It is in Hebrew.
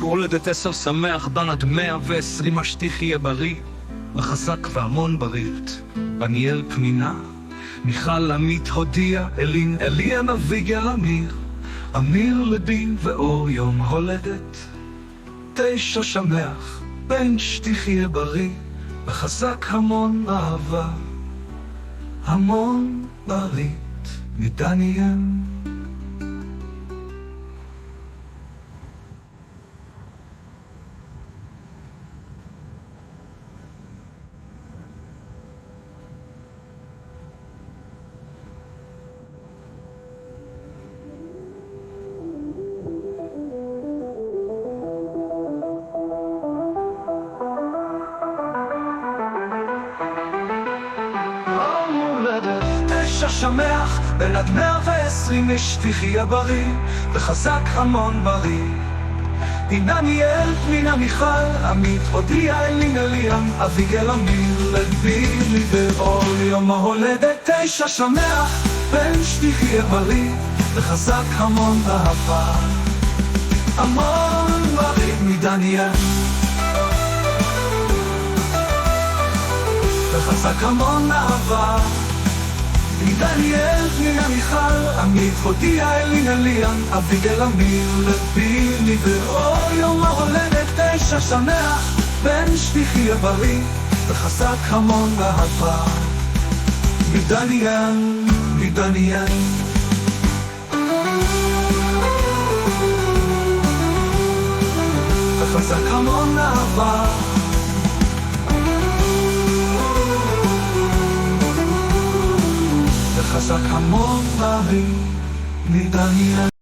הולדת 10 שמח, דן עד 120, השטיח יהיה בריא, וחזק והמון בריאות. בניאל פנינה, מיכל עמית הודיע, אלין אליאן אביגל אמיר, אמיר לדין ואור יום הולדת 9 שמח, בן שטיח יהיה בריא, וחזק המון אהבה, המון ברית מדניאל. שמח, בן עד 120, השטיח יהיה בריא, וחזק המון בריא. דניאל, פנינה, מיכל, עמית, הודיע, אלין אליאן, אביגל אמיר, לבילי ואור יום ההולדת 9 שמח, בן שטיח יהיה בריא, וחזק המון אהבה, המון בריא מדניאל. וחזק המון אהבה מדניאל, פנינה, מיכל, עמית, הודיע, אלין אליאן, אביגל אמיר, לבילי ואור יום ההולדת 9 שמח, בן שטיח יהיה בריא, וחזק המון אהבה מדניאל, מדניאל. וחזק המון אהבה וחזק המון בריא מדניאל.